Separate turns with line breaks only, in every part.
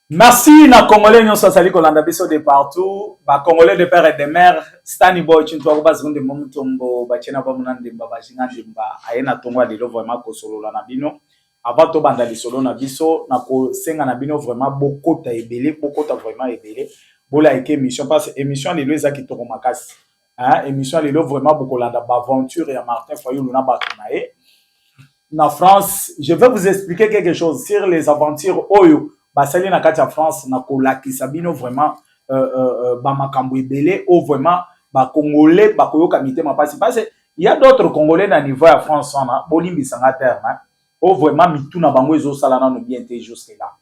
Merci na Congolais nous sali kolanda biso de partout ba Congolais de père et de mère Stani Boy Chintwa ba zunde momutombo ba chena ba munande mba ba jinga ndimba ayena tongwa lelo vraiment ko solola na bino avant to banda lisolo na biso na ko senga na bino vraiment bokota ebele bokota vraiment ebele bola eke émission parce émission lelo ezaki toko makasi hein émission lelo vraiment bokolanda ba aventure ya Martin Fayulu na ba tonae na France je vais vous expliquer quelque chose sur les aventures oyo basali na kati ya France na kolakisa bino vraiment ba makambo ebele o vraiment ba congolais ba koyoka mitema pasi parce il y a d'autres congolais na niveau ya France wana bolimbisa nga terme hein, o vraiment mituna bango ezosala nano bien te jusque là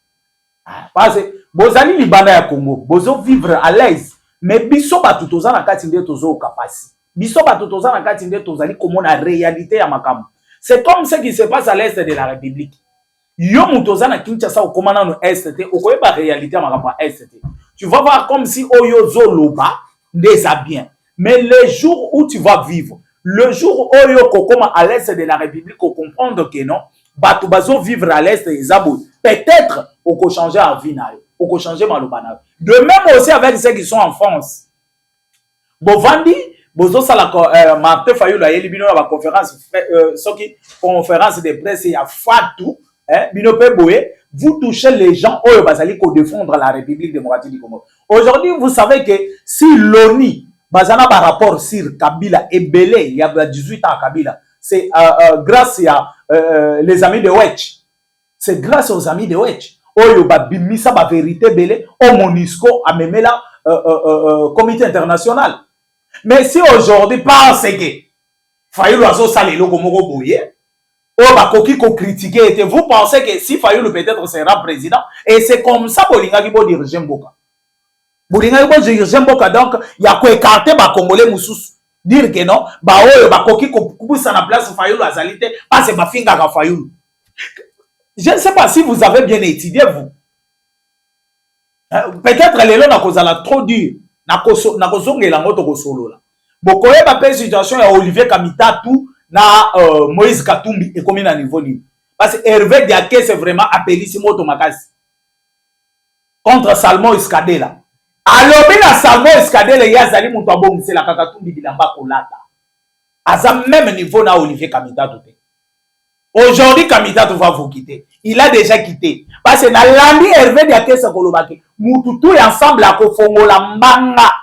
parce bozali libanda ya Congo bozo vivre à l'aise mais biso batu toza na kati nde tozoyoka pasi biso batu toza na kati nde tozali komona réalité ya makambo. C'est comme ce qui se passe à l'est de la République. Yo mutoza na Kinshasa au commandant no est au koye ba réalité ma est. Tu vas voir comme si oyo zoloba déjà bien. Mais le jour où tu vas vivre, le jour où oyo kokoma à l'est de la République ko comprendre que non, batu bazo vivre à l'est ezabo. Peut-être au ko changer en vie na yo, au ko changer malobana. De même aussi avec ceux qui sont en France. Bovandi bozo sala Martin Fayulu ayeli bino na ba conférence soki conférence de presse ya Fatou hein bino pe boye vous touchez les gens oyo bazali ko défendre la République démocratique du Congo. Aujourd'hui vous savez que si l'ONU bazana ba rapport sur Kabila ebele il y a 18 ans Kabila c'est grâce à les amis de Wedge. C'est grâce aux amis de Wedge oyo ba bimisa ba vérité belé au MONUSCO amemela comité international. Mais si aujourd'hui, parce que Fayulu a salé le Gomoro Boye, ou bakoki ko critiquer, vous pensez que si Fayulu peut-être sera président, et c'est comme ça Bolinga qui va diriger Mboka. Bolinga qui va diriger Mboka, donc il y a quoi écarter ba Congolais Moussous. Dire que non, bah oh, bakoki ko pousse na place Fayulu a salité, parce que Bafinga ka Fayulu. Je ne sais pas si vous avez bien étudié, vous. Peut-être les lois n'a trop dur. Na kozongela moto kosolola bokoyeba pe situation ya Olivier Kamitatu na Moïse Katumbi ekomi na niveau ni parce que Hervé Diaké c'est vraiment appelisi moto makasi contre Salmon Iskadela alobi na Salmon Iskadela yazali moto abongisela Katumbi bilamba kolata aza même niveau na Olivier Kamitatu te. Aujourd'hui, Kamitatu va vous quitter. Il a déjà quitté. Parce que dans l'année, Hervé Diaké Sakolobake, Moututu et ensemble à Kofongo la manga.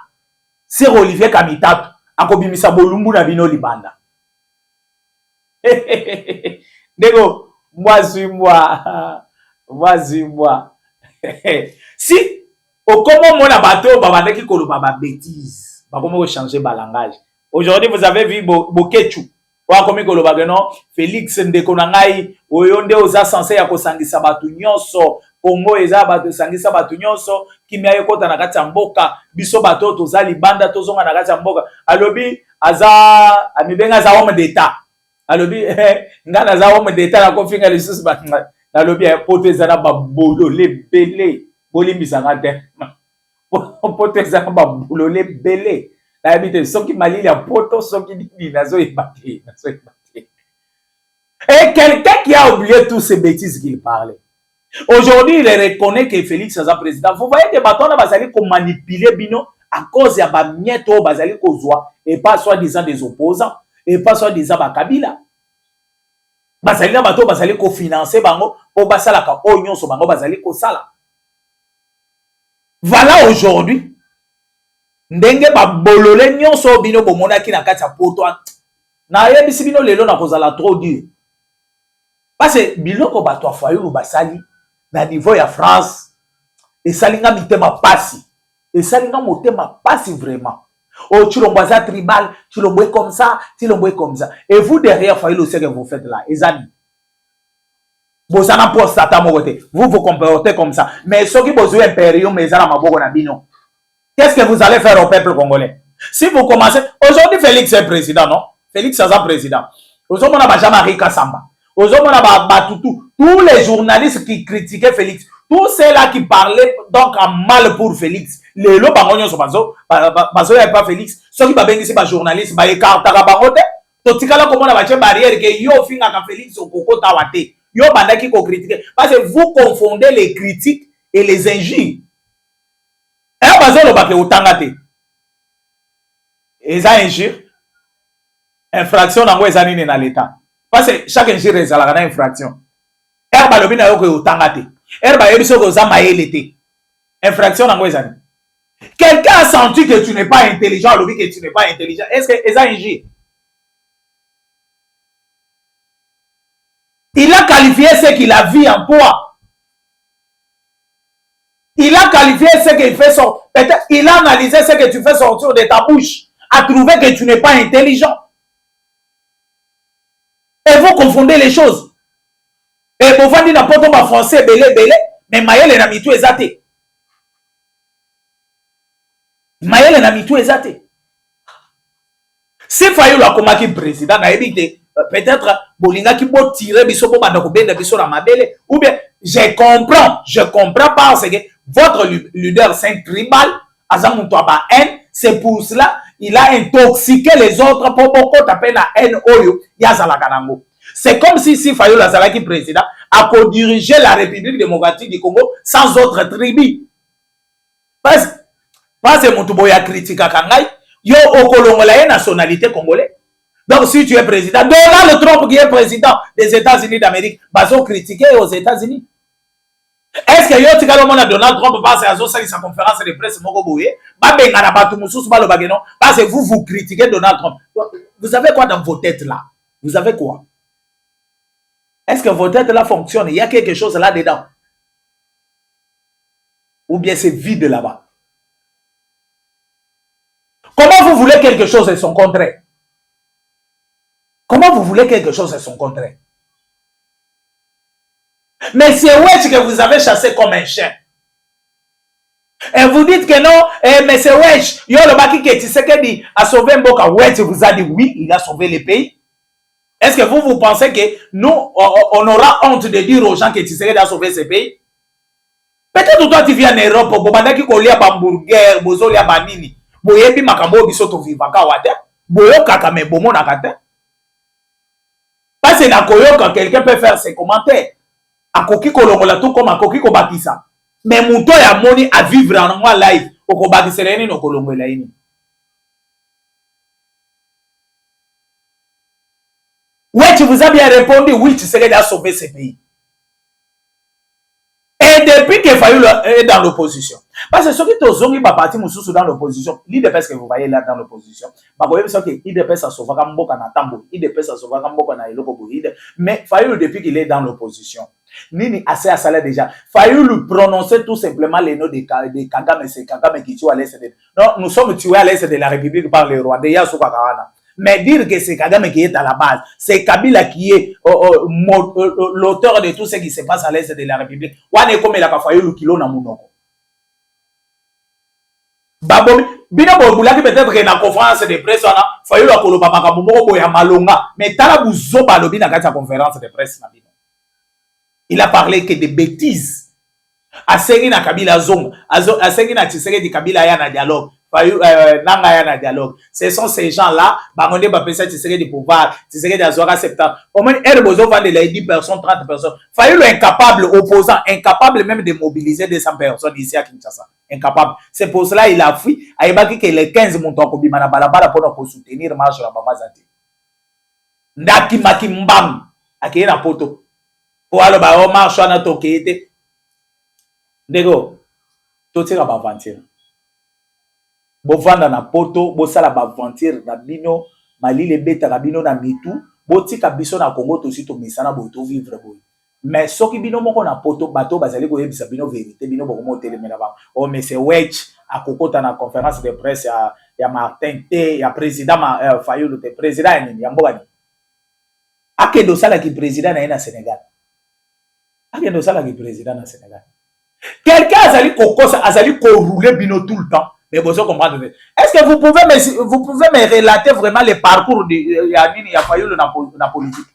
C'est Olivier Kamitatu. A Kobimisa Bolumbu na Bino Libanda. Nego, moi suis moi. Si, au comment mon abato, babandeki kolobaba bêtise. Ba comment changer ba langage. Aujourd'hui, vous avez vu Bokechu. Wakomi koloba non Félix ndeko na ngai oyo nde oza censé ya kosangisa batu nyonso Congo eza batu sangisa batu nyonso kimia yekota na kati ya mboka biso bato toza libanda tozonga na kati ya mboka alobi aza amibenga za homme d'état alobi ngana za homme d'état na kofinga lisusu batanga alobi poteza na babolo lebele bolimbisa ngate poteza na babolo lebele. La habite soki malili ya poto soki ni nazo ebate. Et quelqu'un qui a oublié toutes ces bêtises qu'il parlait. Aujourd'hui, il reconnaît que Félix est président. Vous voyez que maintenant bazali ko manipuler bino à cause ya ba mieto bazali ko zwa et pas soi-disant des opposants et pas soi-disant ba Kabila. Bazali na bato bazali ko financer bango po basala ka onyon so bango bazali ko sala. Voilà aujourd'hui ndenge ba bolole nyonso bino bomona ki na kati ya poto na yebisi bino lelo na kozala trop dur parce que biloko bato Fayulu basali na niveau ya France et salinga mitema pasi et salinga motema pasi vraiment oh chilombaza tribal chilomboé comme ça et vous derrière Fayulu ce que vous faites là ezani bozana poste ata mokote vous vous comportez comme ça mais ceux qui besoin impérium mais ezana maboko na bino. Qu'est-ce que vous allez faire au peuple congolais? Si vous commencez... Aujourd'hui, Félix est président, non? Félix est président. Aujourd'hui, on a Jean-Marie Kassamba. Aujourd'hui, on a Batoutou. Tous les journalistes qui critiquaient Félix, tous ceux-là qui parlaient donc en mal pour Félix, les lots bangonions sont parce qu'il n'y a pas Félix. Ceux qui sont ici, les journalistes, ils écartent la barotte. Tout ce qui est comme on a une barrière que yo finga ka Félix au coco tawate. Yo bandaki ko critiquer. Parce que vous confondez les critiques et les injures. Un bazar le baké utangate. Et ça injure. Infraction dans les années dans l'État. Parce que chaque injure est à la infraction. Herba le bina yoko utangate. Herba yebiso goza maélete. Infraction dans les années. Quelqu'un a senti que tu n'es pas intelligent, le que tu n'es pas intelligent. Est-ce que ça injure? Il a qualifié ce qu'il a vu en toi. Il a qualifié ce qu'il fait sortir. Peut-être il a analysé ce que tu fais sortir de ta bouche. A trouvé que tu n'es pas intelligent. Et vous confondez les choses. Et vous vendez n'importe quoi français, belé, mais Maël n'a mis tout exaté. Maël n'a mis tout exaté. Si Fayoulou a combattu le président, peut-être Bolinga qui peut tirer biso pour bandakobenda biso la mabele, ou bien je comprends parce que votre leader c'est un tribal, Azamoutouaba haine, c'est pour cela il a intoxiqué les autres pour beaucoup taper la haine oyo yazala kanango. C'est comme si Fayoulou Azalaki président a co-dirigé la République démocratique du Congo sans autre tribu. Parce que Moutouboya critique à Kangai, yo okolongo la nationalité congolaise. Donc si tu es président, Donald Trump qui est président des États-Unis d'Amérique, baso critiquer aux États-Unis. Est-ce que yo tika le monde Donald Trump passe à sa conférence de presse moko boye, ba benga na batu mususu ba lo bageno parce que vous critiquez Donald Trump. Vous avez quoi dans vos têtes là? Vous avez quoi? Est-ce que vos têtes là fonctionnent? Il y a quelque chose là-dedans. Ou bien c'est vide là-bas. Comment vous voulez quelque chose et son contraire? Comment vous voulez quelque chose et son contraire? Mais c'est Wedge que vous avez chassé comme un chien. Et vous dites que non, mais c'est Wedge. Yo le baki que Tshisekedi a sauvé Mboka. Wedge vous a dit oui, il a sauvé le pays. Est-ce que vous pensez que nous, on aura honte de dire aux gens que Tshisekedi a sauvé ce pays? Peut-être que toi tu viens en Europe, Bobandaki kolia hamburger, bozolia banini. Boyebi makambo bisoto vivaka wate. Boyo kakame bomo nakate. Parce que quand quelqu'un peut faire ses commentaires, à koki kolongola tout comme à koki kobakisa. Mais mouto ya moni à vivre en moi live, au kobakisa leni no kolongola ini. Ouais, tu vous as bien répondu, oui, tu serais à sauver ce pays. Et depuis que Fayoulou est dans l'opposition, parce que ceux qui ont parti dans l'opposition, l'IDPS que vous voyez là dans l'opposition, l'IDPS a sauvé Kamboka na Tambo, l'IDPS a sauvé Kamboka na Eloko, mais Fayoulou depuis qu'il est dans l'opposition, Nini assez à salaire déjà, Fayoulou prononcer tout simplement les noms de Kagame, c'est Kagame qui tue à l'est de... Non, nous sommes tués à l'est de la République par les rois, de Yasuka Karana. Mais dire que c'est Kagame qui est à la base, c'est Kabila qui est l'auteur de tout ce qui se passe à l'est de la République. Wane comme la Fayoulou kilo na munoko. Babomi, bino bolaki peut-être que na conférence de presse wana Fayoulou akoloba makambo moko boya malonga, mais tala buzo balobi na kati ya conférence de presse na bino. Il a parlé que des bêtises. Asengi na Kabila zongo, asengi na Tshisekedi Kabila ya na dialogue. Nanga dialogue. Ce sont ces gens-là, Bangonde Bapesa Tshisekedi pouvoir, Tshisekedi Azora septembre. Au moins, elle besoin de 10 personnes, 30 personnes. Fayoulou incapable, opposant, incapable même de mobiliser 200 personnes ici à Kinshasa. Incapable. C'est pour cela qu'il a fui. Aïbaki que les 15 montants qu'on bimana balabala pour soutenir marche la Bamazati. Ndaki maki mbam. Aki na poto. Pour aller ba marche na tokete. Nego. Totira ba aventure. Bovanda na poto, bosala ba aventure na bino, malile beta na bino na mitu, botika biso na Congo tosi to misana boto vivre boy. Mais soki bino moko na poto bato bazali ko yebisa bino vérité bino boko mo telemena ba. Oh mais c'est Wedge a kokota na conférence de presse ya Martin T ya président Fayoulou te président ni yamboka ni. Akendo sala ki président na Sénégal. Akendo sala ki président na Sénégal. Quelqu'un azali ko rouler bino tout le temps. Mais vous comprendre. Est-ce que vous pouvez me relater vraiment le parcours de ya Fayoulou na politique?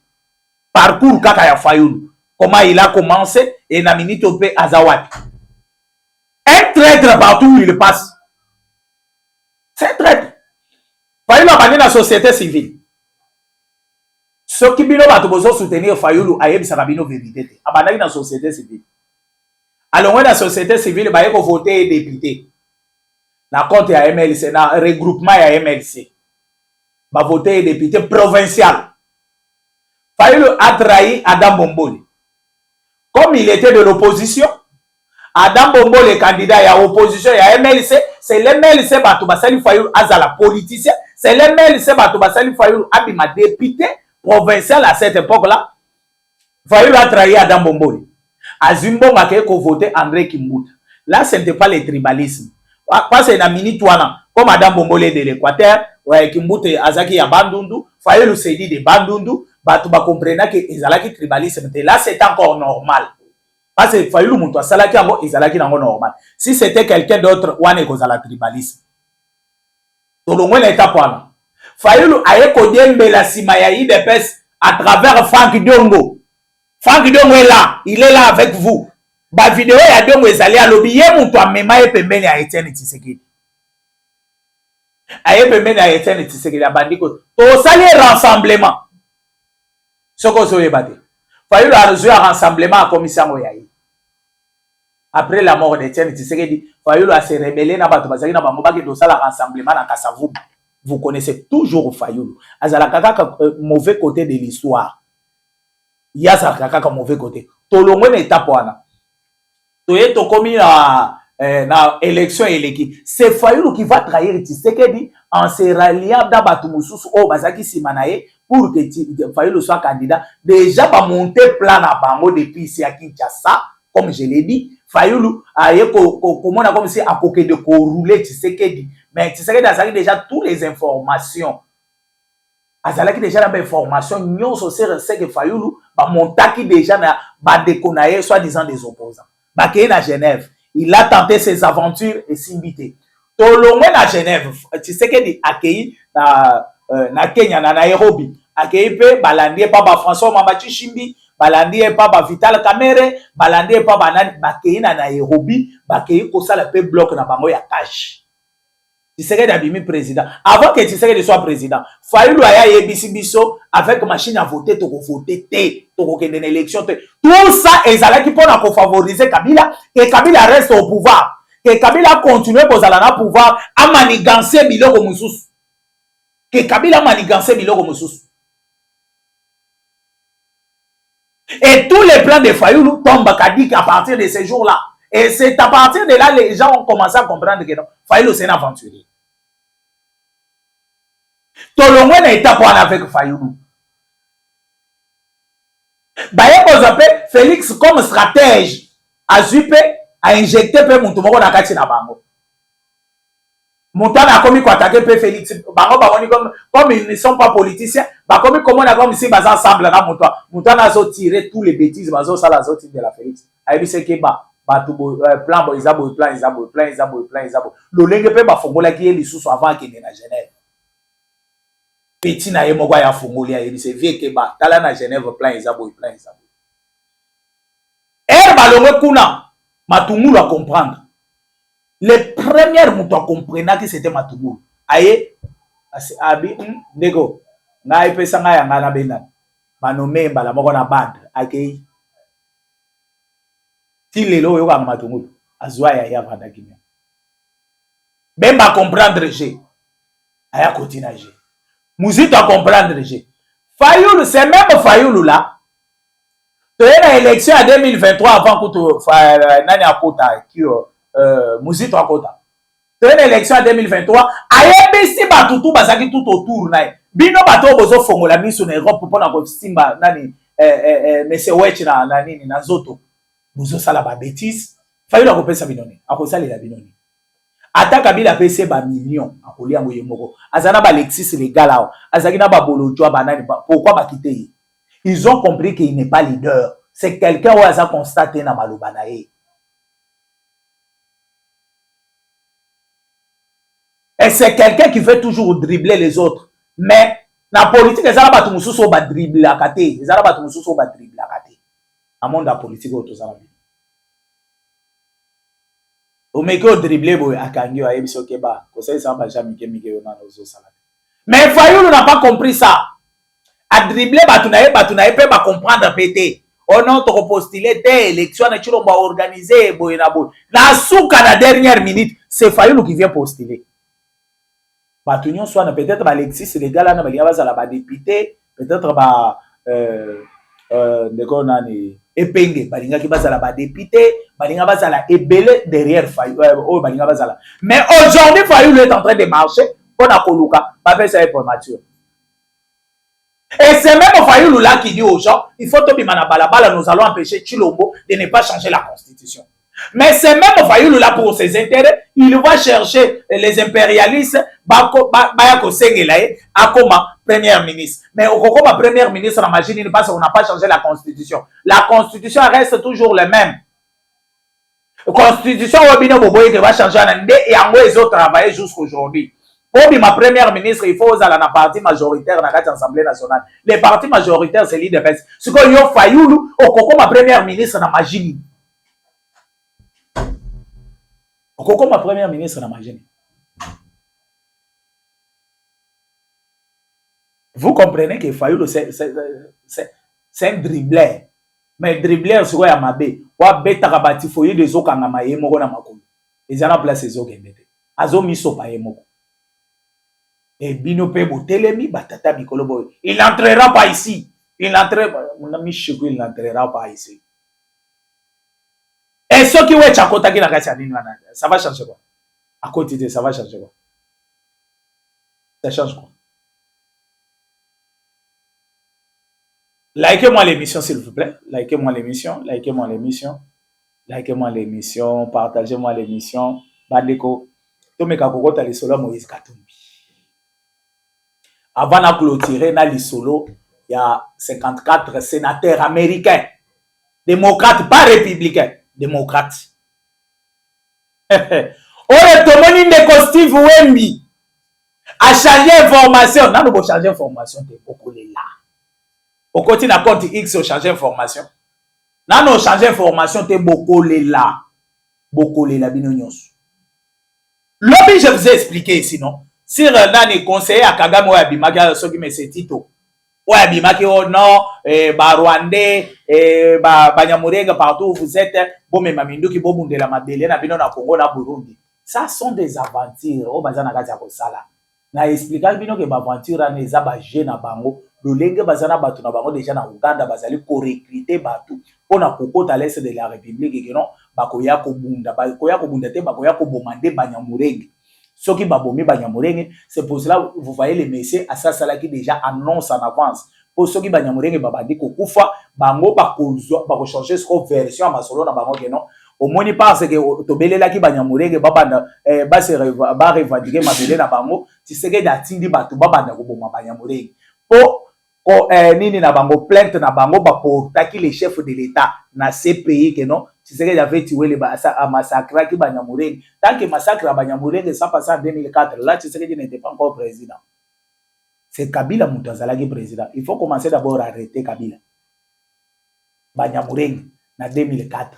Parcours kaka ya Fayoulou. Comment il a commencé et na minute au pays Azawad. Un traître partout où il passe. C'est un traître. Fayoulou a banni la société civile. Ceux qui bino bato bozo soutenir Fayoulou a yebisa bino vérité. Abandaki na société civile. alongwe na société civile baye ko voter député na compte ya MLC na regroupement ya MLC ba voter député provincial. Fayulu a trahi Adam Bombole. Comme il était de l'opposition, Adam Bombole candidat ya opposition ya MLC, c'est l'MLC bato basali Fayulu azala politicien, c'est l'MLC bato basali Fayulu abima député provincial à cette époque-là. Fayulu a trahi Adam Bombole. Azimbo ngake ko voter André Kimbuta. Là, ce n'était pas le tribalisme. Parce que na minute wana, comme Adam Bombole de l'Équateur, ouais, Kimbuta azaki ya Bandundu, Fayulu se dit de Bandundu, bato ba comprendre que ezalaki tribalisme. Là, c'est encore normal. Parce que Fayulu muto asalaki yango ezalaki nango normal. Si c'était quelqu'un d'autre, wana ekozala tribalisme. Tolongwe na étape wana. Fayulu aye kodembela sima ya IDPS à travers Frank Diongo. Frank Diongo est là, il est là avec vous. Ba vidéo ya Diongo ezali alobi ye muto amema ye pembeni ya Etienne Tshisekedi. Aye pembeni ya Etienne Tshisekedi abandiko. To sali rassemblement. Soko so yebate. Fayulu a reçu un rassemblement à commission ya yi. Après la mort d'Etienne Tshisekedi, Fayulu a se rebellé na bato bazaki na bango baki do sala rassemblement na Kasavubu. Vous connaissez toujours Fayulu. Azala kaka mauvais côté de l'histoire. Il y a ça kaka mauvais côté. Tolongwe na étape wana. Toye tokomi na élection eleki. C'est Fayulu qui va trahir Tshisekedi en se ralliant da bato mususu o bazaki simanaye pour que Fayulu soit candidat. Déjà ba monter plan na bango depuis ici à Kinshasa, comme je l'ai dit. Fayulu aye comment comme si à côté de rouler Tshisekedi. Mais Tshisekedi a déjà toutes les informations. Azalaki déjà la information nyonso c'est que Fayulu ba montaki déjà na ba déconaye soi-disant des opposants. Ba ke na Genève, il a tenté ses aventures et s'inviter. Tolongwe na Genève, Tshisekedi akei na Kenya na Nairobi. Akei pe balandi pa ba François Mambachi Shimbi, balandi pa ba Vital Kamerhe, balandi pa ba bakei na Nairobi, bakei ko sala pe bloc na bango ya cash. Tshisekedi a bimi président. Avant que Tshisekedi soit président, Fayulu aya yebisi biso avec machine à voter, to voter te, to kende na élection te. Tout ça ezalaki pona ko favoriser Kabila, que Kabila reste au pouvoir, que Kabila continue kozala na pouvoir, a manigancer biloko mususu. Que Kabila manigancer biloko mususu. Et tous les plans de Fayulu tombent à partir de ces jours-là. Et c'est à partir de là les gens ont commencé à comprendre que non, Fayulu c'est un aventurier. Tolongwe na étape avec Fayulu. Baye kozape Félix comme stratège a zupe a injecté pe mutu moko na kati na bango. Montana a commis quoi attaquer pe Félix. Bango bangoni comme ils ne sont pas politiciens, ba commis comment on a comme si bas ensemble na Montana. Montana a tiré tous les bêtises bazo sala zoti de la Félix. Ayebi se ke ba plan bo izabo plan lolenge pe ba fongola ki eli susu avant que na Genève. Petit na yemo ya fongoli ya eli se vie ke ba tala na Genève plan izabo. Balongwe kuna Matungulu à comprendre. Les premières moutons à comprendre que c'était Matungulu. Aye abi ndeko ngai pesa ngai ngana bena. Banome mbala moko na band akei. Tilelo yo ka Matungulu azwa ya vanda kimia. Bemba comprendre je. Aya continue je. Muzito à comprendre je. Fayulu c'est même Fayulu là. Tu es dans l'élection en 2023 avant que nani akota qui Muzito akota. Tu es dans l'élection en 2023 ayebisi batutu bazaki tout autour na bino bato bozo fongola miso na Europe pour na ko simba nani monsieur Wetch na nini na zoto bozo sala ba bêtise Fayulu akopesa binoni akosali la binoni ata Kabila pese ba million akolia moye moko azana ba Alexis légal ao azaki na ba bolojwa banani pourquoi ba quitter. Ils ont compris qu'il n'est pas leader. C'est quelqu'un qui a constaté dans Malobanae. Et c'est quelqu'un qui veut toujours dribbler les autres. Mais dans la politique, les Arabes sont dribbler à côté. Les Arabes sont dribbler à côté. Dans le monde de la politique, ils sont dribbler à Kangi, à Ebiso Keba. Mais Fayulu n'a pas compris ça. A dribbler batunaye pe ba comprendre pété oh non postulé des élections na chilomba organisé boy na boy na souka na dernière minute c'est Fayulu qui vient postuler bato nyonso wana peut-être Alexis les gars là na balinga bazala ba député peut-être ba ndeko nani epenge balinga ki bazala ba député balinga bazala ebele derrière Fayulu oh balinga bazala mais aujourd'hui Fayulu est en train de marcher on a koluka ba pesa est prématuré. Et c'est même Fayulu là qui dit aux gens, il faut que balabala, nous allons empêcher Chilombo de ne pas changer la constitution. Mais c'est même Fayulu là pour ses intérêts, il va chercher les impérialistes, Bayako Sengelae, à comme premier ministre. Mais au Kokoma premier ministre, on imagine parce qu'on n'a pas changé la constitution. La constitution reste toujours la même. La constitution va changer et en gros ils ont travaillé jusqu'aujourd'hui. Pour ma première ministre, il faut aller dans parti majoritaire dans l'Assemblée nationale. Les partis majoritaires, c'est l'IDPS. Ce qu'on y a Fayulu, au ma première ministre dans ma génie. Au ma première ministre dans ma génie. Vous comprenez que Fayulu, c'est un dribbleur. Mais dribbleur, c'est quoi à ma bé? Ou à bêta rabati foyer des eaux quand ma yé moko na makolo. Ils en ont placé les eaux qui étaient. Azo miso pa yé moko. Et Bino Pebo Telemi, Batata Bikolobo. Il n'entrera pas ici. Il n'entrera il n'entrera pas ici. Et ceux qui ont Chakota qui n'a pas ça va changer quoi? À côté de ça va changer quoi? Ça change quoi? Likez-moi l'émission s'il vous plaît. Likez-moi l'émission. Likez-moi l'émission. Likez-moi l'émission. Partagez-moi l'émission. Badeko. Tomeka Kokota les solos Moïse Katumbi. Avant de clôturer, dans les solos, il y a 54 sénateurs américains. Démocrates, pas républicains. Démocrates. Oh, le tomoni de Steve Wemby a changé information. Non, nous avons changé information. Beaucoup là. Au côté de compte X, on change information. Non, nous avons changé information. Beaucoup là. Beaucoup là. L'objet, je vous ai expliqué sinon. Si Nani conseiller à Kagame ou à Bimaki, ceux qui me c'est Tito. Ou à Bimaki, oh non, Rwandais, Banyamurega, partout où vous êtes, bon, mais Mamindou qui bon de la Madeleine, à Bino na Congo, na Burundi. Ça sont des aventures. Oh, Bazana Gaza Sala. Na expliqué Bino que l'aventure a des abagés na Bango. Le lengue Bazana Batu na Bango déjà na Uganda, Bazali ko recruter Batu. On a Koko à l'est de la République et que non, Bakoya Kobunda, Bakoya Kobunda, Bakoya Kobomande, Banyamurega. Ceux qui babomi Banyamurenge, c'est pour cela vous voyez les messieurs à ça là qui déjà annonce en avance. Pour ceux qui Banyamurenge babandi kokufa, bango bako changer ce version à masolo na bango que non. Au moins parce que tobele là qui Banyamurenge babanda ba se ba revendiquer mabele na bango, tu sais que datindi batu babanda ko boma Banyamurenge. Po ko nini na bango plainte na bango ba portaki les chefs de l'état na ces pays que non. Tu sais qu'il y avait tué les massacres qui Banyamurenge. Tant que massacre à Banyamurenge, ça passe en 2004. Là, tu sais qu'il n'était pas encore président. C'est Kabila Moutazala qui est président. Il faut commencer d'abord à arrêter Kabila. Banyamurenge, en 2004.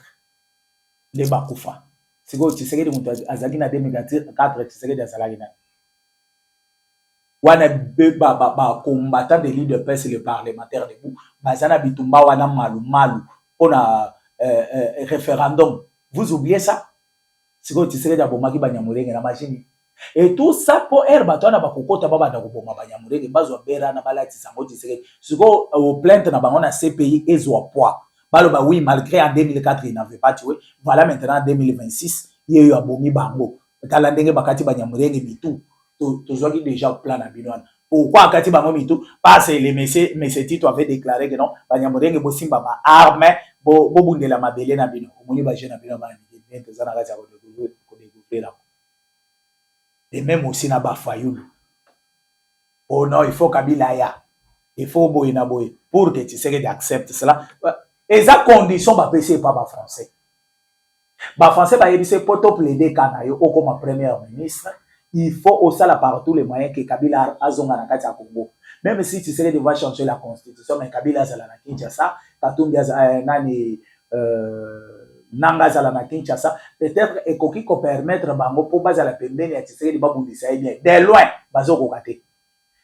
Les Bakoufa. Tu sais que Moutazala en 2004, tu sais que Azala wana combattant de l'IDPS et les parlementaires debout. Bazana Bitumba wana malu. On a référendum. Vous oubliez ça? C'est que tu sais que Boma qui Banyamurenge na machine. Et tout ça pour Herbatona Bakokota Baba na Boma Banyamurenge, Bazo Bera na Balati Sango, tu sais. C'est que au plainte na bango na CPI et poids. Baloba oui, malgré en 2004 il n'avait pas tué. Voilà maintenant en 2026, il y a eu un bomi bango. Talandenge Bakati Banyamurenge bitou. Toujours déjà plan na binoana. Pourquoi Kati Bango mitou? Parce que les messieurs Tito avaient déclaré que non, Banyamurenge Bosimba ma arme, Bobunde la mabele na bino. Omoni ba jeune na bino ba bien que ça na kati ko découvrir là. Et même aussi na ba Fayulu. Oh non, il faut Kabila ya. Il faut boy na boy pour que tu sais que acceptes cela. Et ça condition ba PC pas ba français. Ba français ba yebise poto plaider kana yo comme premier ministre. Il faut aussi la partout les moyens que Kabila azonga na kati ya Congo. Même si tu sais devoir changer la constitution, mais Kabila zala na Kinshasa, Katumbi nani Nanga zala na Kinshasa, peut-être ekoki ko permettre bango po bazala pembeni ya Tshisekedi babundisa bien. De loin bazo kokate.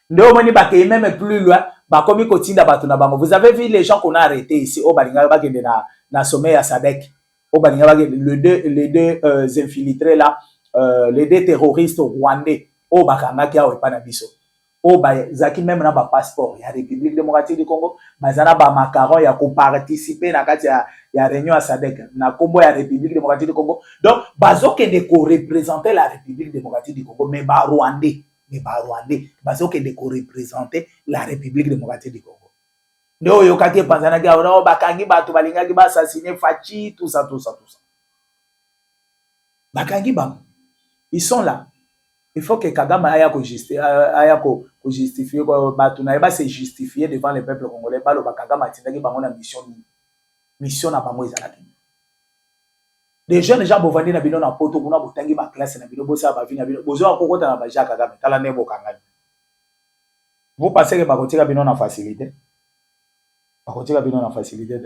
Ndio moni ba ke même plus loin bakomi kotinda bato na bango. Vous avez vu les gens qu'on a arrêtés ici au balinga bakende na sommet à Sadek, au balinga bakende les deux infiltrés là, les deux terroristes rwandais au bakanga kia au pana biso. Au zaki même na ba passeport ya République démocratique du Congo, bazana ba macaron ya ko participer na kati ya réunion à Sadek na kombo ya République démocratique du Congo. Donc bazokende ko représenter la République démocratique du Congo, mais ba rwandais. Mais ba rwandais bazo ke de ko représenter la République démocratique du Congo. Ndo yo kaki panzana ki ono bakangi bato balinga ki ba assassiner Fachi tout ça. Bakangi bam. Ils sont là. Il faut que Kagame aya ko justifier bato na ba se justifier devant le peuple congolais ba lo bakagama tindaki bango na mission na bango ezalaki. Les jeunes gens bovandi na bino na poto kuna botangi ba classe na bino bosa ba vi na bino bozo akokota na ba Jacques Kagame tala nebo kangani. Vous pensez que bakotika bino na facilité? Bakotika bino na facilité.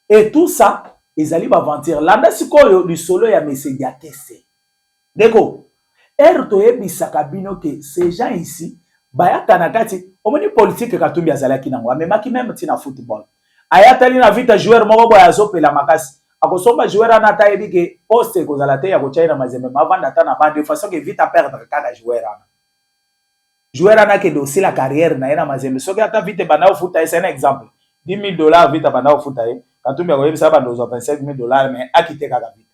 Et tout ça, ils allaient aventir. Landa sikoyo du solo ya Monsieur Diakese. Deko, erto ebisaka bino que ces gens ici bayata na kati omoni politique Katumbi azalaki nango amemaki même tina football. Ayatali na vita joueur moko boya azopela makasi. Akosomba joueur ana ta yebi ke poste kozala te ya kochaina mazembe mavanda ta na bande de façon que vite à perdre kaka joueur ana. Joueur ana ke dosi la carrière na ena mazembe soki ata vite bana ofuta c'est un exemple. $10,000 vite bana ofuta e. Katumbi akoyebisa bando zo $25,000 mais akite kaka vite.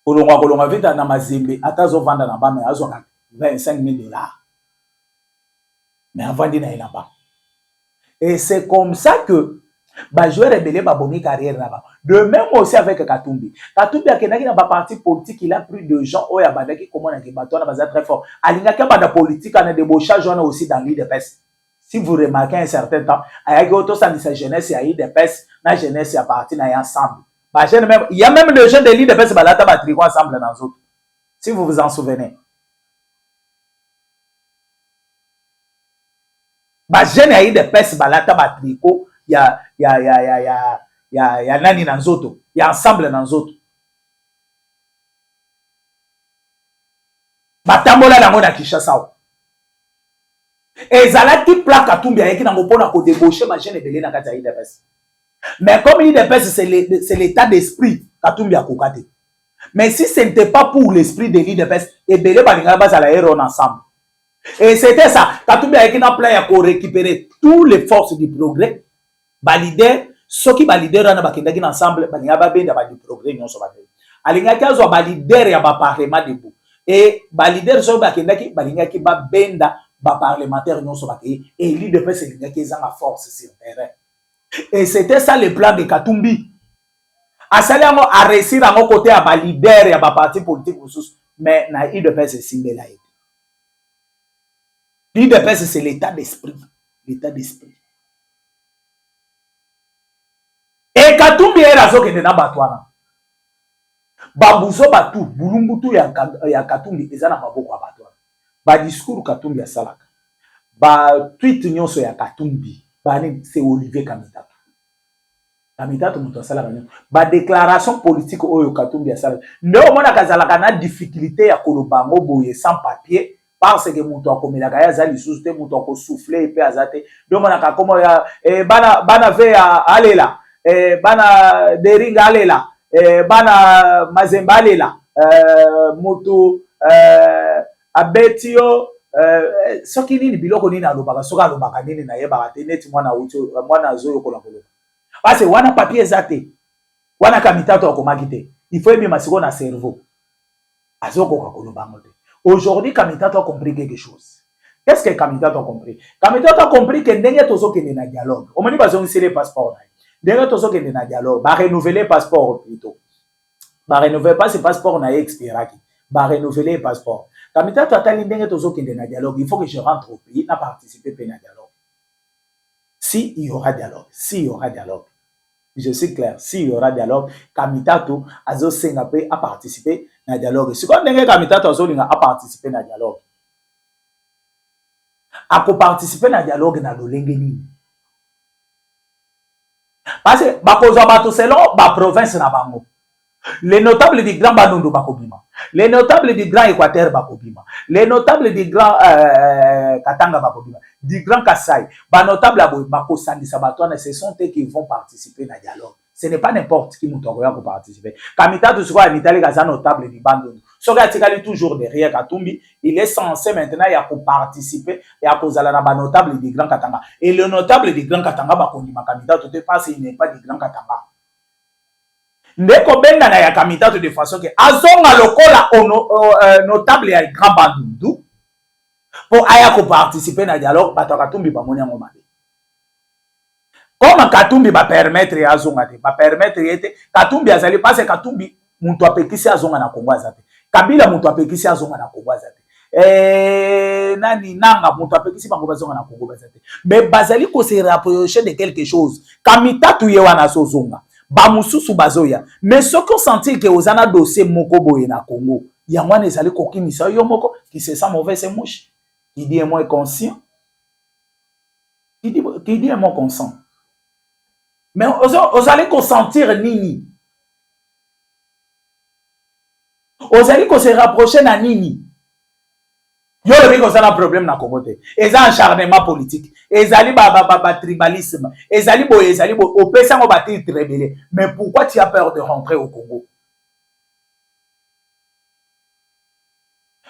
Kolonga vite na mazembe ata zo vanda na bame azo kaka $25,000. Mais avant dina ena ba. Et c'est comme ça que ba joueur rebelle ba boni carrière là-bas. De même aussi avec Katumbi. Katumbi a kenaki na ba parti politique, il a pris de gens oya bandaki comment na kibato na baza très fort. Alinga ka ba politique na débauchage on aussi dans l'IDPS. Si vous remarquez un certain temps, ayaki auto sa jeunesse ya IDPS, na jeunesse ya parti na ensemble. Ba jeune même, il y a même des jeunes de l'IDPS ba lata ba tricot ensemble dans autres. Si vous vous en souvenez. Ba jeune ya IDPS ba lata ba tricot ya nani na nzoto, ya ensemble na nzoto. Batambola nango na Kinshasa. Ezalaki plaque Katumbi ayeki nango pona ko débaucher ma jeune ebele na kati ya IDPS. Mais comme l'IDPS c'est l'état d'esprit Katumbi akokate. Mais si ce n'était pas pour l'esprit de l'IDPS, ebele balinga bazala héros ensemble. Et c'était ça. Katumbi ayeki na plan ya ko récupérer tous les forces du progrès. Balider, ceux qui balider na bakendaki ensemble, balinga babenda ba du progrès nyonso bakendaki. Alinga kazo balider ya ba parlement debout. Et balider so bakendaki balinga ki babenda ba parlementaire nyonso bakendaki. Et l'IDPS linga ki ezanga force sur terrain. Et c'était ça le plan de Katumbi. Asali yango a réussir à côté à balider ya ba parti politique sous, mais na l'IDPS simbela ete. L'IDPS c'est l'état d'esprit, l'état d'esprit. Et Katumbi era zokende na batwana. Babuzo batu, bulumbutu ya Katumbi eza na maboko ya batwana. Ba discours Katumbi ya salaka. Ba tweet nyonso ya Katumbi, bani c'est Olivier Kamitatu. Kamitatu muto salaka nyo. Ba déclaration politique oyo Katumbi ya salaka. Ndo mona kazalaka na difficulté ya kolobango boye sans papier. Parce que muto akomelaka ya zali sous te muto ako souffler pe azate. Ndo mona ka komo ya bana ve ya alela. Bana deringa alela, bana mazemba alela, moto abetio, soki nini biloko nini alobaka, soka alobaka nini na yeba te neti mwana zoyo kola koloba. Parce wana papier zate, wana Kamitatu akomaki te. Il faut aimer masiko na cerveau. Azoko koloba ngote. Aujourd'hui Kamitatu a compris quelque chose. Qu'est-ce que Kamitatu a compris? Kamitatu a compris que ndenge tozo kende na dialogue. Omoni bazongisi les passeports. D'ailleurs, tout ça qui est dans le dialogue, bah renouveler le passeport plutôt. Bah renouveler pas ce passeport n'a expiré. Bah renouveler le passeport. Quand tu as t'aligné tout ça qui est dans le dialogue, il faut que je rentre au pays, n'a participé à un dialogue. Si il y aura dialogue, je suis clair, si il y aura dialogue, Kamitatu azo Singapé a participé à un dialogue. Si quand on Kamitatu azo linga a participé à un dialogue, a participer à un dialogue na lolengeni. Parce que bakozwa bato selon ba province na bango. Les notables du Grand Bandundu bakobima. Les notables du Grand Équateur bakobima. Les notables du Grand Katanga bakobima. du Grand Kassai, ba notable aboy bako sandisa batwana, ce sont eux qui vont participer na dialogue. Ce n'est pas n'importe qui moutoya pour participer. Kamita tout soit Mitali Gaza notable du Bandon. Soga Tikali toujours derrière Katumbi, il est censé maintenant y a pour participer et à cause de la notable du Grand Katanga. Et le notable du Grand Katanga bakondima Kamita tout est passé, il n'est pas du Grand Katanga. Ndeko benda na ya Kamita de façon que azonga lokola notable ya Grand Bandundu pour aya ko participer na dialogue bato Katumbi ba moni ngo mabe. Comme Katumbi va permettre ya azonga te, va permettre yete Katumbi azali parce Katumbi muntu apekisi azonga na Kongo azate. Kabila muntu apekisi azonga na Kongo azate. Nani nanga muntu apekisi bango bazonga na Kongo azate. Mais bazali ko se rapprocher de quelque chose. Kamita tuye wana so zonga. Ba mususu bazoya. Mais ce qu'on sentit que ozana dossier moko boye na Congo. Yangwana ezali kokimisa yo moko qui se sent mauvais c'est mouche. Qui dit est moins conscient. Qui dit est moins conscient. Mais vous allez consentir nini. Vous allez se rapprocher na nini. Yo le biko ça un problème na Congo te. Eza acharnement politique. Ezali ba tribalisme. Ezali bo au pesa ngo ba titre rebelle. Mais pourquoi tu as peur de rentrer au Congo?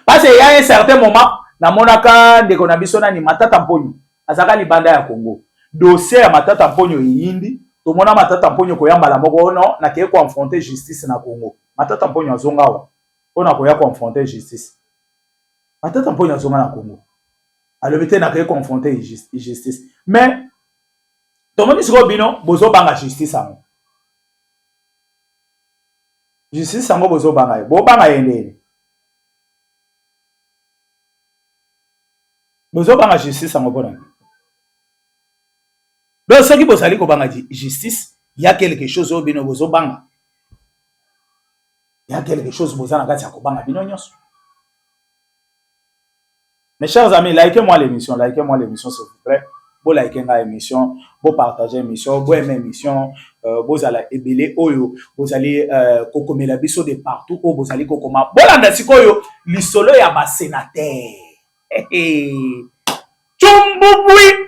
Parce qu'il y a un certain moment na monaka de konabiso na ni Matata Mponyo. Azaka libanda ya Congo. Dossier ya Matata Mponyo yindi. Tout le monde Matata Mponyo koyamba la moko non na ke ko affronter justice na Congo. Matata Mponyo azonga wa. On koya ko affronter justice. Matata Mponyo azonga na Congo. Alobité na ke confronter justice. Mais tout le monde siko bino bozo banga justice ango. Justice ango bozo banga. Bo banga yende. Bozo banga justice ango bona. Donc, ce qui peut aller comme justice, il y a quelque chose au bino bozo banga. Il y a quelque chose bozo na kati ya kobanga bino nyonso. Mes chers amis, likez-moi l'émission, s'il vous plaît. Vous likez l'émission, vous partagez l'émission, vous aimez l'émission, vous allez ébélé oyo, vous allez kokome la biso de partout, vous allez kokoma. Bolanda sikoyo, lisolo ya ba sénateur. Chumbubuy.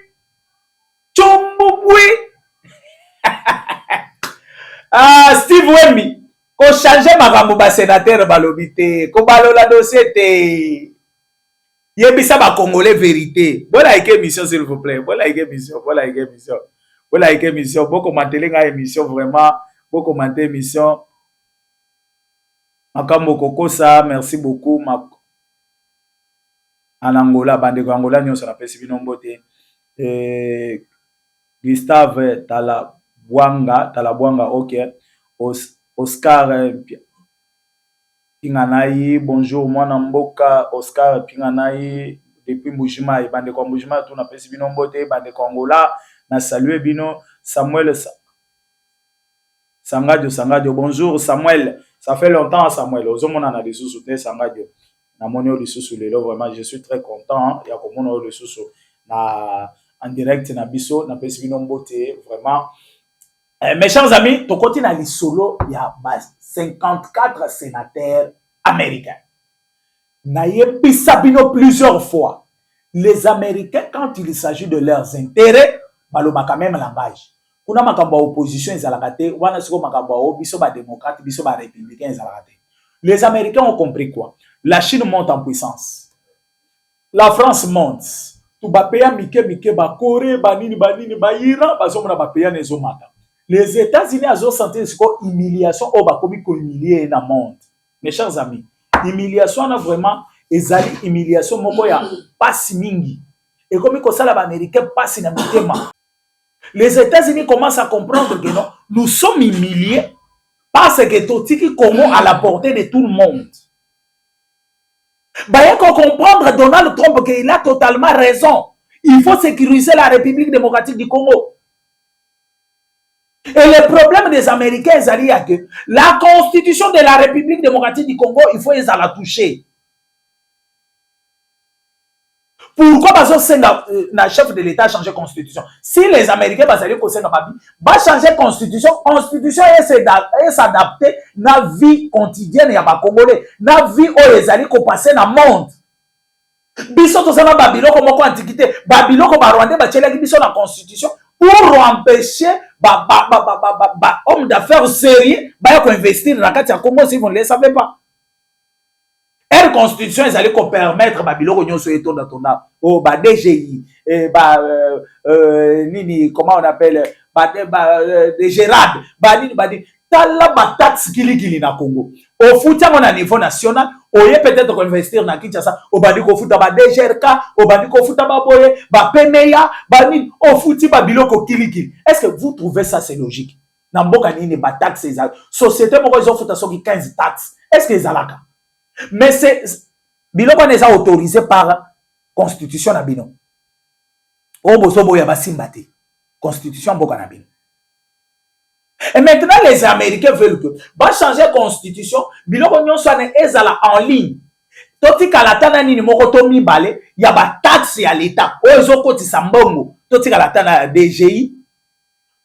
Steve Wemby, ko changer makambo ba sénateur balobité, ko balola dossier te. Yebisa ba congolais vérité. Bon like émission s'il vous plaît. Bon like émission. Bon commenter la émission vraiment. Bon commenter émission. Makambo koko ça, merci beaucoup. En Angola, bande Angola nyo sa pesi binombote. Gustave Talabwanga, ok. Oscar Pinganai, bonjour, moi Namboka, Oscar Pinganai, depuis Mbujima, et bande Mbujima, tout n'a pas si binombote, bande Angola, na salué bino, Samuel Sangadio, bonjour Samuel, ça fait longtemps Samuel, aux hommes on a des sous-soutenus Sangadio, na monio les sous-soutenus, vraiment, je suis très content, il y a comme on a les sous-soutenus, en direct na biso na pesi bino mbote vraiment mes chers amis to continue na solo il y a 54 sénateurs américains na yebisa bino plusieurs fois les américains quand il s'agit de leurs intérêts balobaka même langage kuna makambo opposition ezalaka te wana siko makambo biso ba démocrate biso ba républicain ezalaka te les américains ont compris quoi la Chine monte en puissance la France monte tout ba pays mike ba Corée ba nini ba Iran ba zomona ba pays nezomata les États-Unis azo sentir siko humiliation o ba komi ko humilier na monde mes chers amis humiliation na vraiment ezali humiliation moko ya pasi mingi et comme ko sala ba américain pasi na mitema les États-Unis commencent à comprendre que non nous sommes humiliés parce que totiki Congo à la portée de tout le monde. Il faut comprendre Donald Trump qu'il a totalement raison. Il faut sécuriser la République démocratique du Congo. Et le problème des Américains, c'est que la constitution de la République démocratique du Congo, il faut la toucher. Pourquoi le chef de l'État changer constitution? Si les Américains vont changer constitution, constitution est s'adapter à la vie quotidienne de Congolais, la vie où les alliés passer dans le monde. Biso tozana babiloko moko antiquité, babiloko ba Rwandais batielaki biso na constitution pour empêcher homme d'affaires sérieux baya ko investir na kati ya Congo si vous ne le savez pas. Elle constitution ezali ko permettre babiloko nyonso etonda tonda. Oh ba DGI nini comment on appelle des Gérard ba nini ba di tala ba taxe kilikili na Congo. Au foot na niveau national, oye peut-être ko investir na Kinshasa, au bandi ko futa ba DGRK, au bandi ko futa ba boye, ba PMEA, ba nini, au futi ba biloko kilikili. Est-ce que vous trouvez ça c'est logique? Na mboka nini ba taxe ezala. Société moko ils ont futa soki 15 taxes. Est-ce que ezalaka? Mais c'est biloko n'est pas autorisé par constitution na bino. O boso boya ba simbate. Constitution mboka na bino. Et maintenant, les Américains veulent que va changer la constitution, biloko nyonso na ezala en ligne. Toti kalatana nini moko to mibale, ya ba taxe ya l'état. Ozo kotisa mbongo. Toti kalatana DGI,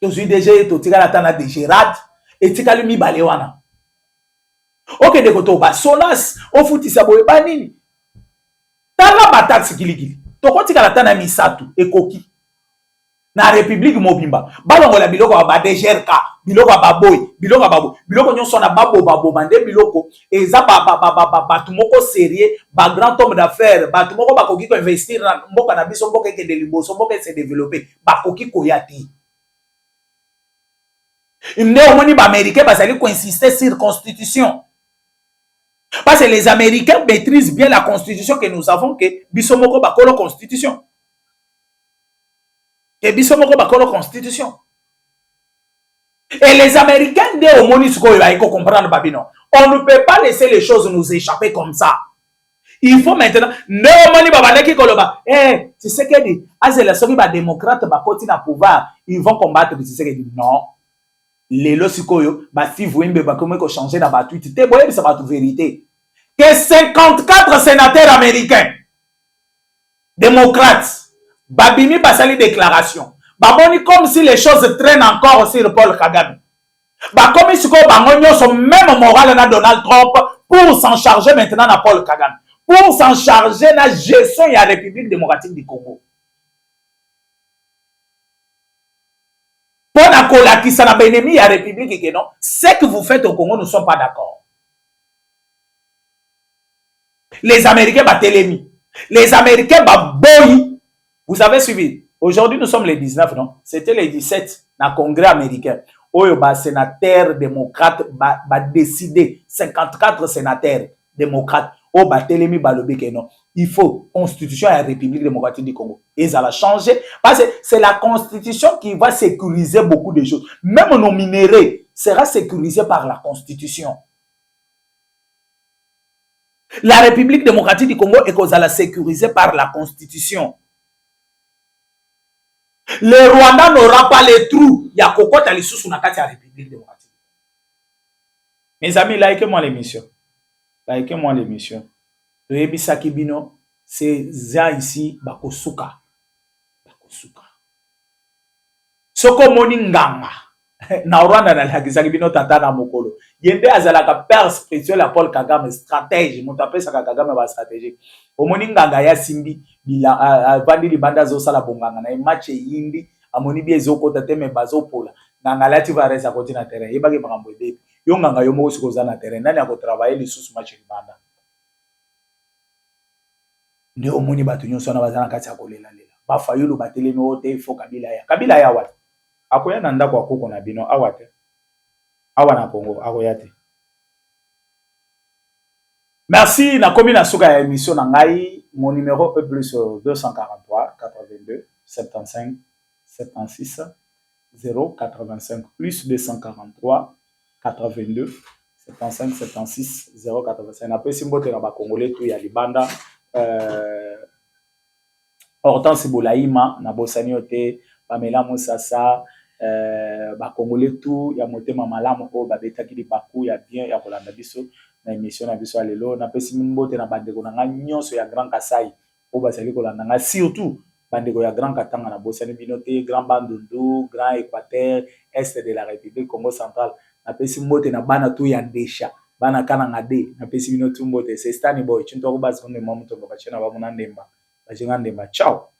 tozui DGI, toti kalatana DGRAD, etikali mibale wana. Ok de koto ba sonas, ofutisa boye ba nini. Tala ba taxe kilikili. Tokoti kalatana misatu ekoki. Na République mobimba balongola biloko ba DGRK biloko ba boy biloko ba boy biloko nyonso na babo bande biloko eza batu moko sérieux ba grand homme d'affaires batu moko bakoki ko investir na mboka na biso mboka ke de liboso mboka se développer bakoki ko yati ne omoni ba américain bazali ko insister sur constitution parce que les Américains maîtrisent bien la constitution que nous avons que biso moko bakolo constitution. Et biso moko bakolo constitution. Et les Américains dès au monisco il faut comprendre babino. On ne peut pas laisser les choses nous échapper comme ça. Il faut maintenant ne moni babaleki koloba. Eh, tu sais que dit azela soki ba démocrate ba koti na pouvoir, ils vont combattre tu sais que dit non. Lelo sikoyo ba si vous imbe ba comment ko changer na ba tweet te boye ça va tout vérité. Que 54 sénateurs américains démocrates Babimi basali déclaration. Baboni comme si les choses traînent encore sur Paul Kagame. Comme si bangonyo sont même moral na Donald Trump pour s'en charger maintenant na Paul Kagame. Pour s'en charger na gestion de la République démocratique du Congo. Pour la colakisa na benemi ya République que non, ce que vous faites au Congo nous ne sommes pas d'accord. Les Américains batelemi. Les Américains baboyi. Vous avez suivi. Aujourd'hui, nous sommes les 19, non? C'était les 17 dans le Congrès américain. Oyo ba sénateur démocrate ba décidé 54 sénateurs démocrates au ba telemi balobi que non. Il faut constitution à la République démocratique du Congo. Et ça va changer parce que c'est la constitution qui va sécuriser beaucoup de choses. Même nos minéraux sera sécurisé par la constitution. La République démocratique du Congo est qu'on la sécurisée par la constitution. Le Rwanda n'aura pas les trous. Il y a kokota les sous na la République démocratique. Mes amis, likez-moi l'émission. Likez-moi l'émission. Rebi Sakibino, c'est ça ici, bakosuka. Bakosuka. Soko moninganga. Na Rwanda na lakisaki bino tata na mokolo. Yende azalaka père spirituel à Paul Kagame, stratège. Mon tapé sa Kagame ba stratégie. Omoni nganga ya simbi bila vandi libanda zo sala bonganga na match yindi amoni bi ezoko tate me bazo pola. Nganga lati va resa côté na terrain. Yebaki makambo ebe. Yo nganga yo moko sikoza na terrain. Nani ako travailler les sous match libanda. Ne omoni batu nyonso na bazana kati ya kolela lela. Ba fayulu batelemi ote fo Kabila ya. Kabila ya wat. Akoya na ndako akoko na bino awate. Awa na Congo akoya te. Merci na komi na suka ya émission na ngai. Mon numéro est plus 243 82 75 76 085 plus 243 82 75 76 085. Na pesi mbote na ba Congolais tu ya libanda Hortense Bolaima na bosani ote Pamela Moussassa ba Congolais tout ya motema malamu ko babeta ki lipaku ya bien ya kolanda biso na émission na biso alelo na pesi mbote na bandeko na nga nyonso ya Grand Kasai o basali kolanda nga surtout bandeko ya Grand Katanga na bosani binote Grand Bandundu Grand Équateur Est de la République Congo centrale na pesi mbote na bana tout ya Ndesha bana kana ngade na pesi bino tumbo te c'est Stanley Boy chinto ko bazonde momuto ba chena ba munandemba ba jingandemba ciao.